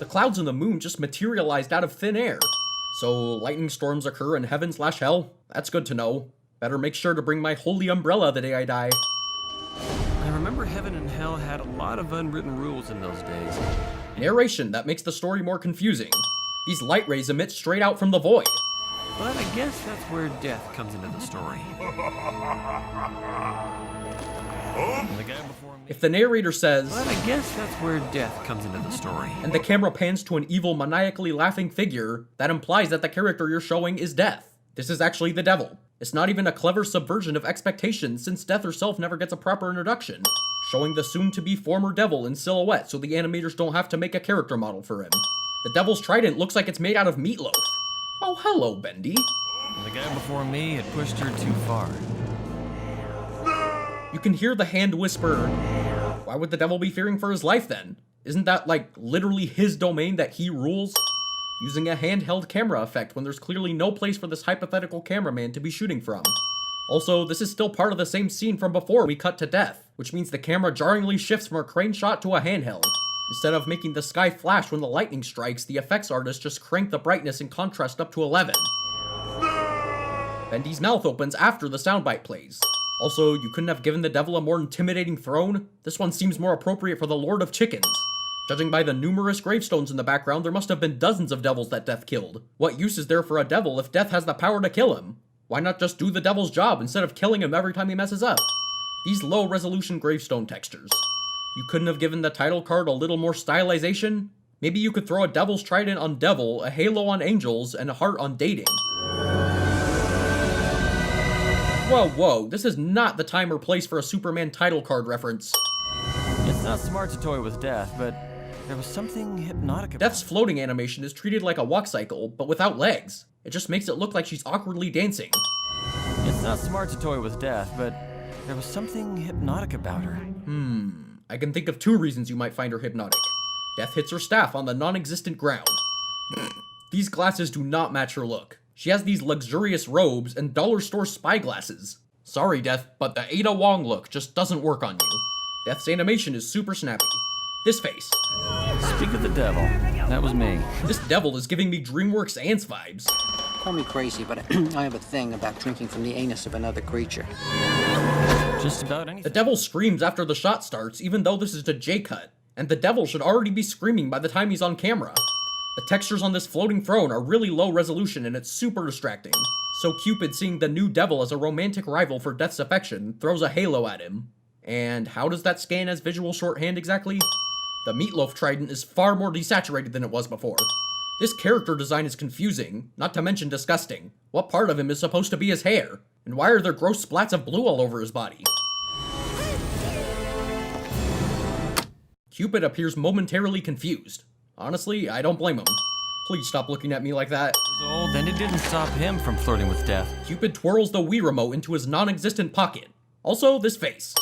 The clouds and the moon just materialized out of thin air. So lightning storms occur in heaven/hell? That's good to know. Better make sure to bring my holy umbrella the day I die. I remember heaven and hell had a lot of unwritten rules in those days. Narration that makes the story more confusing. These light rays emit straight out from the void. But I guess that's where death comes into the story. The guy before me. If the narrator says, But I guess that's where death comes into the story. and the camera pans to an evil, maniacally laughing figure, that implies that the character you're showing is Death. This is actually the devil. It's not even a clever subversion of expectations, since Death herself never gets a proper introduction, showing the soon-to-be former devil in silhouette so the animators don't have to make a character model for him. The devil's trident looks like it's made out of meatloaf. Oh, hello, Bendy. The guy before me had pushed her too far. You can hear the hand whisper, why would the devil be fearing for his life then? Isn't that, like, literally his domain that he rules? Using a handheld camera effect when there's clearly no place for this hypothetical cameraman to be shooting from. Also, this is still part of the same scene from before we cut to Death, which means the camera jarringly shifts from a crane shot to a handheld. Instead of making the sky flash when the lightning strikes, the effects artist just cranked the brightness and contrast up to 11. Bendy's mouth opens after the soundbite plays. Also, you couldn't have given the devil a more intimidating throne? This one seems more appropriate for the Lord of Chickens. Judging by the numerous gravestones in the background, there must have been dozens of devils that Death killed. What use is there for a devil if Death has the power to kill him? Why not just do the devil's job instead of killing him every time he messes up? These low-resolution gravestone textures. You couldn't have given the title card a little more stylization? Maybe you could throw a devil's trident on devil, a halo on angels, and a heart on dating. Whoa, this is not the time or place for a Superman title card reference. It's not smart to toy with death, but there was something hypnotic about Death's floating animation is treated like a walk cycle, but without legs. It just makes it look like she's awkwardly dancing. It's not smart to toy with death, but there was something hypnotic about her. I can think of two reasons you might find her hypnotic. Death hits her staff on the non-existent ground. These glasses do not match her look. She has these luxurious robes and dollar store spyglasses. Sorry, Death, but the Ada Wong look just doesn't work on you. Death's animation is super snappy. This face. Speak of the devil. That was me. This devil is giving me DreamWorks Ants vibes. Call me crazy, but I have a thing about drinking from the anus of another creature. Just about anything. The devil screams after the shot starts, even though this is a J-cut. And the devil should already be screaming by the time he's on camera. The textures on this floating throne are really low resolution and it's super distracting. So Cupid seeing the new devil as a romantic rival for Death's affection throws a halo at him. And how does that scan as visual shorthand exactly? The meatloaf trident is far more desaturated than it was before. This character design is confusing, not to mention disgusting. What part of him is supposed to be his hair? And why are there gross splats of blue all over his body? Cupid appears momentarily confused. Honestly, I don't blame him. Please stop looking at me like that. Years old, and it didn't stop him from flirting with death. Cupid twirls the Wii remote into his non-existent pocket. Also, this face.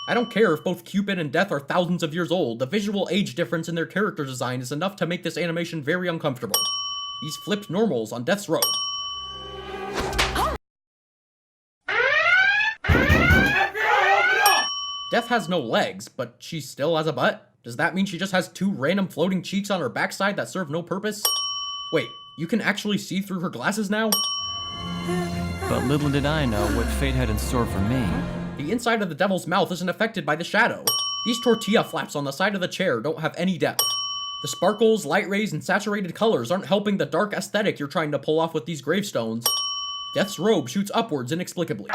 I don't care if both Cupid and Death are thousands of years old, the visual age difference in their character design is enough to make this animation very uncomfortable. These flipped normals on Death's robe. Death has no legs, but she still has a butt? Does that mean she just has two random floating cheeks on her backside that serve no purpose? Wait, you can actually see through her glasses now? But little did I know what fate had in store for me. The inside of the devil's mouth isn't affected by the shadow. These tortilla flaps on the side of the chair don't have any depth. The sparkles, light rays, and saturated colors aren't helping the dark aesthetic you're trying to pull off with these gravestones. Death's robe shoots upwards inexplicably.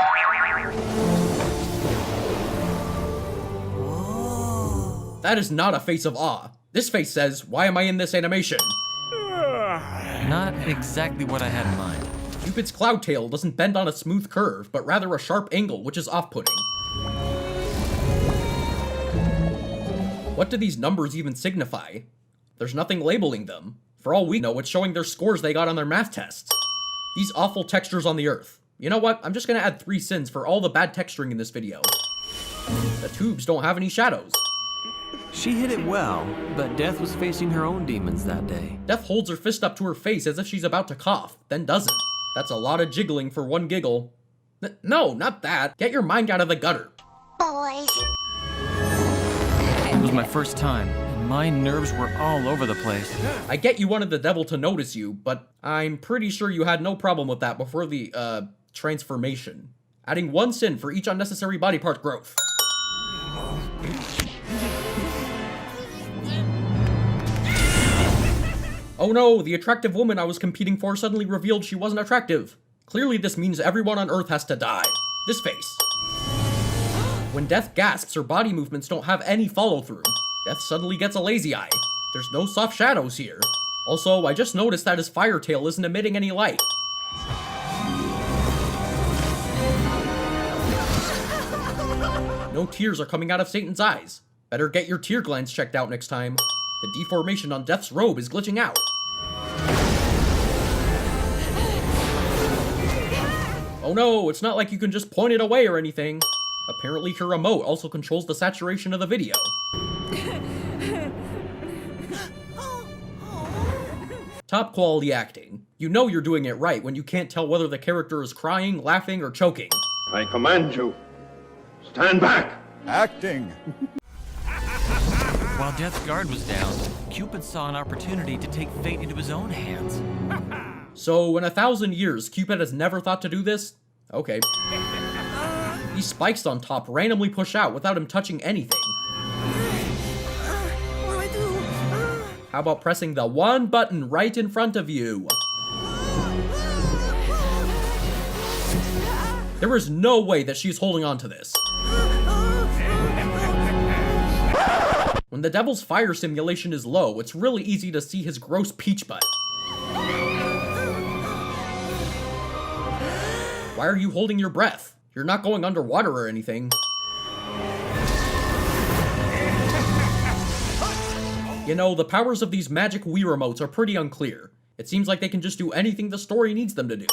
That is not a face of awe. This face says, why am I in this animation? Not exactly what I had in mind. Cupid's cloud tail doesn't bend on a smooth curve, but rather a sharp angle, which is off-putting. What do these numbers even signify? There's nothing labeling them. For all we know, it's showing their scores they got on their math tests. These awful textures on the earth. You know what? I'm just gonna add 3 sins for all the bad texturing in this video. The tubes don't have any shadows. She hit it well, but Death was facing her own demons that day. Death holds her fist up to her face as if she's about to cough, then doesn't. That's a lot of jiggling for one giggle. No, not that. Get your mind out of the gutter. Boys. It was my first time, and My nerves were all over the place. I get you wanted the devil to notice you, but I'm pretty sure you had no problem with that before the, transformation. Adding 1 sin for each unnecessary body part growth. Oh no, the attractive woman I was competing for suddenly revealed she wasn't attractive. Clearly this means everyone on Earth has to die. This face. When Death gasps, her body movements don't have any follow-through. Death suddenly gets a lazy eye. There's no soft shadows here. Also, I just noticed that his fire tail isn't emitting any light. No tears are coming out of Satan's eyes. Better get your tear glands checked out next time. The deformation on Death's robe is glitching out. Oh no, it's not like you can just point it away or anything. Apparently her remote also controls the saturation of the video. Top quality acting. You know you're doing it right when you can't tell whether the character is crying, laughing, or choking. I command you, stand back! Acting. While Death's guard was down, Cupid saw an opportunity to take fate into his own hands. So, in 1,000 years, Cupid has never thought to do this? Okay. These spikes on top randomly push out without him touching anything. How about pressing the one button right in front of you? There is no way that she's holding on to this. When the devil's fire simulation is low, it's really easy to see his gross peach butt. Why are you holding your breath? You're not going underwater or anything. You know, the powers of these magic Wii remotes are pretty unclear. It seems like they can just do anything the story needs them to do.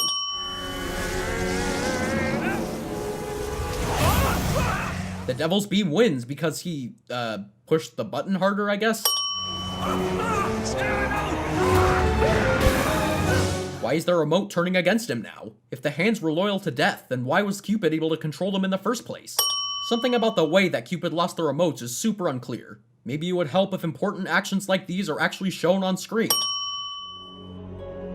The devil's beam wins because he, pushed the button harder, I guess? Why is the remote turning against him now? If the hands were loyal to Death, then why was Cupid able to control them in the first place? Something about the way that Cupid lost the remotes is super unclear. Maybe it would help if important actions like these are actually shown on screen.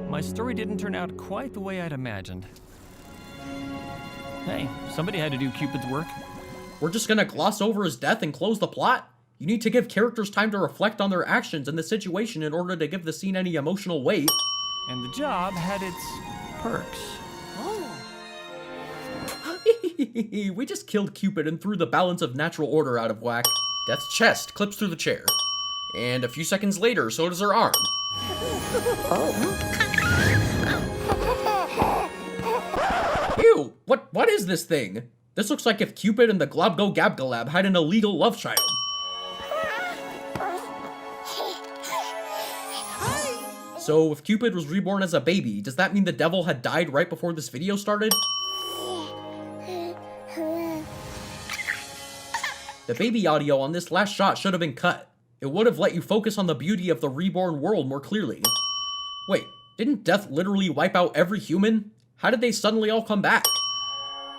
My story didn't turn out quite the way I'd imagined. Hey, somebody had to do Cupid's work. We're just gonna gloss over his death and close the plot? You need to give characters time to reflect on their actions and the situation in order to give the scene any emotional weight. And the job had its perks. We just killed Cupid and threw the balance of natural order out of whack. Death's chest clips through the chair. And a few seconds later, so does her arm. Ew, what is this thing? This looks like if Cupid and the Globgo Gabgalab had an illegal love child. So if Cupid was reborn as a baby, does that mean the devil had died right before this video started? The baby audio on this last shot should have been cut. It would have let you focus on the beauty of the reborn world more clearly. Wait, didn't Death literally wipe out every human? How did they suddenly all come back?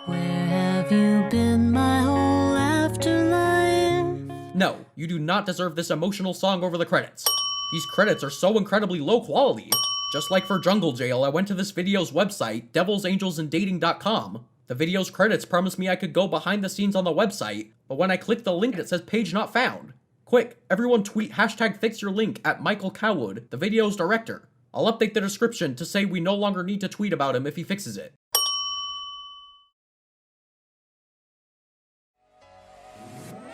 Where have you been my whole afterlife? No, you do not deserve this emotional song over the credits. These credits are so incredibly low quality. Just like for Jungle Jail, I went to this video's website, devilsangelsanddating.com. The video's credits promised me I could go behind the scenes on the website, but when I click the link it says page not found. Quick, everyone tweet #fixyourlink at Michael Cowwood, the video's director. I'll update the description to say we no longer need to tweet about him if he fixes it.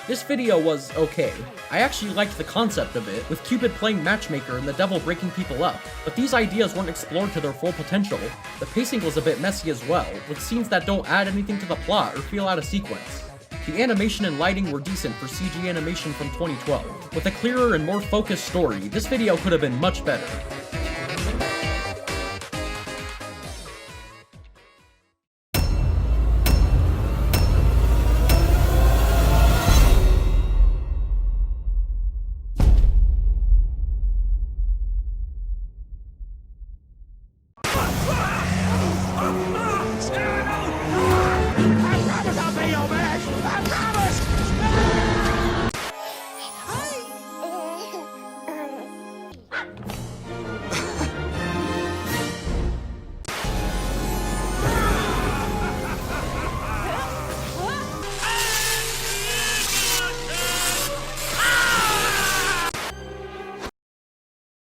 This video was okay. I actually liked the concept of it, with Cupid playing matchmaker and the devil breaking people up, but these ideas weren't explored to their full potential. The pacing was a bit messy as well, with scenes that don't add anything to the plot or feel out of sequence. The animation and lighting were decent for CG animation from 2012. With a clearer and more focused story, this video could have been much better.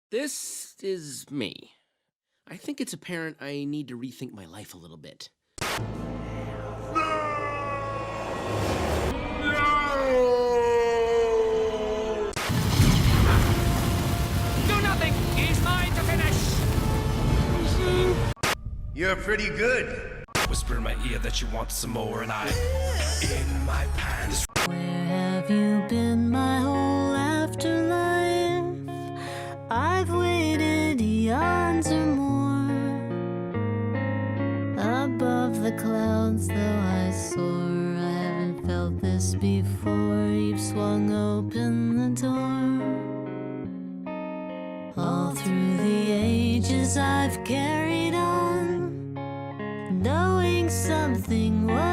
This is me. I think it's apparent I need to rethink my life a little bit. Do nothing! He's mine to finish! You're pretty good. Whisper in my ear that you want some more, and I... in my pants. Where have you been my whole afterlife? I've waited eons or more above the clouds, though I soar. I haven't felt this before. You've swung open the door. All through the ages I've carried on, knowing something was